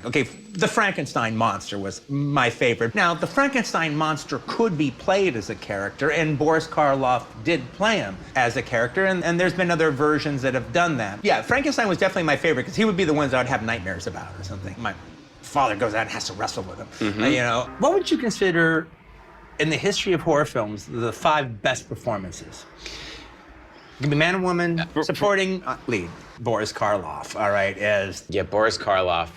Okay, the Frankenstein monster was my favorite. Now, the Frankenstein monster could be played as a character, and Boris Karloff did play him as a character, and there's been other versions that have done that. Yeah, Frankenstein was definitely my favorite, because he would be the ones that I would have nightmares about or something. My father goes out and has to wrestle with him, you know. What would you consider, in the history of horror films, the 5 best performances? It could be man and woman, supporting lead. Boris Karloff, all right, as... Yeah, Boris Karloff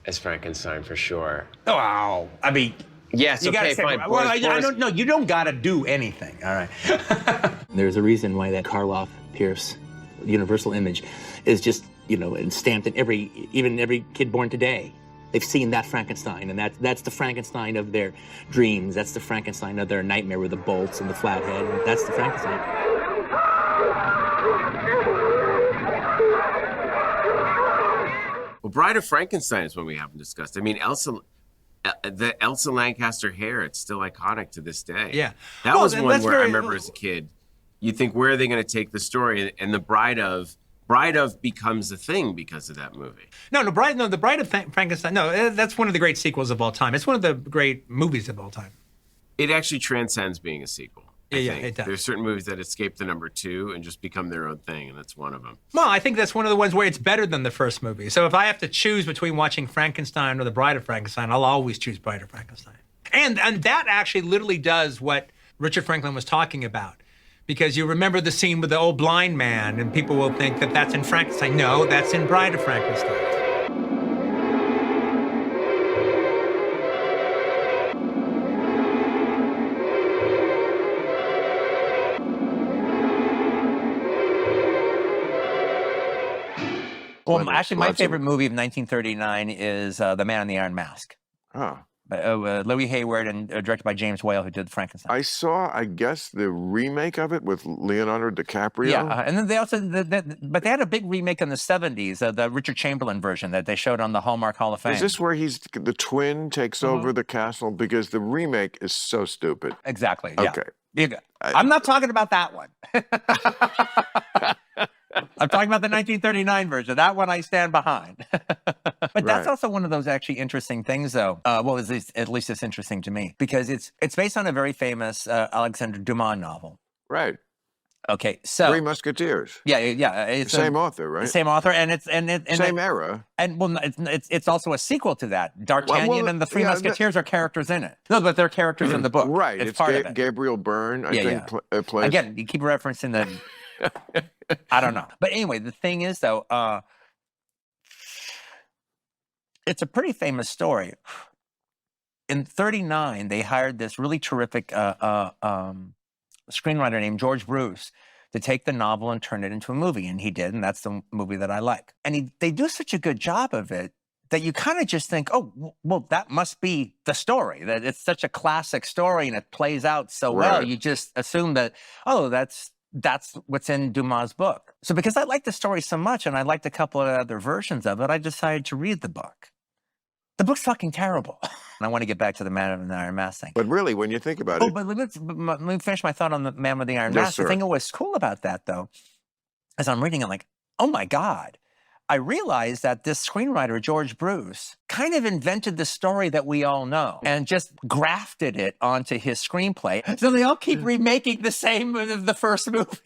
as Frankenstein, for sure. Oh, wow. I mean... Yes, okay, fine. Well, I don't know. You don't gotta do anything, all right? There's a reason why that Karloff, Pierce, universal image is just, you know, stamped in even every kid born today. They've seen that Frankenstein, and that's the Frankenstein of their dreams. That's the Frankenstein of their nightmare with the bolts and the flat head. That's the Frankenstein. Well, Bride of Frankenstein is one we haven't discussed. I mean, the Elsa Lancaster hair, it's still iconic to this day. Yeah. That was one where I remember as a kid, you think, where are they going to take the story? And the Bride of becomes a thing because of that movie. No, the Bride of Frankenstein, no, that's one of the great sequels of all time. It's one of the great movies of all time. It actually transcends being a sequel. Yeah, it does. There's certain movies that escape the number 2 and just become their own thing, and that's one of them. Well, I think that's one of the ones where it's better than the first movie. So if I have to choose between watching Frankenstein or The Bride of Frankenstein, I'll always choose Bride of Frankenstein. And that actually literally does what Richard Franklin was talking about. Because you remember the scene with the old blind man, and people will think that that's in Frankenstein. No, that's in Bride of Frankenstein. Well, actually, my favorite movie of 1939 is The Man in the Iron Mask. Oh. Louis Hayward and directed by James Whale, who did Frankenstein. I saw, I guess, the remake of it with Leonardo DiCaprio. Yeah, and then they also, but they had a big remake in the 70s, the Richard Chamberlain version that they showed on the Hallmark Hall of Fame. Is this where the twin takes over the castle? Because the remake is so stupid. Exactly, yeah. Okay. I'm not talking about that one. I'm talking about the 1939 version. That one I stand behind. But that's also one of those actually interesting things, though. Well, at least it's interesting to me, because it's based on a very famous Alexandre Dumas novel. Right. Okay, so Three Musketeers. Yeah. It's the same author, right? Same author, and same era. And well, it's also a sequel to that. D'Artagnan and the Three Musketeers are characters in it. No, but they're characters in the book. Right. It's part of it. Gabriel Byrne, I think, plays. Again, you keep referencing the. I don't know, but anyway, the thing is, though, it's a pretty famous story. In '39, they hired this really terrific screenwriter named George Bruce to take the novel and turn it into a movie, and he did, and that's the movie that I like. And they do such a good job of it that you kind of just think, oh, well, that must be the story, that it's such a classic story and it plays out so well. You just assume that, oh, that's what's in Dumas' book. So because I liked the story so much and I liked a couple of other versions of it, I decided to read the book. The book's fucking terrible. And I want to get back to the Man with the Iron Mask thing. But really, when you think about it... But let me finish my thought on the Man with the Iron Mask. The thing that was cool about that, though, as I'm reading it, like, oh my God, I realized that this screenwriter, George Bruce, kind of invented the story that we all know and just grafted it onto his screenplay. So they all keep remaking the same of the first movie.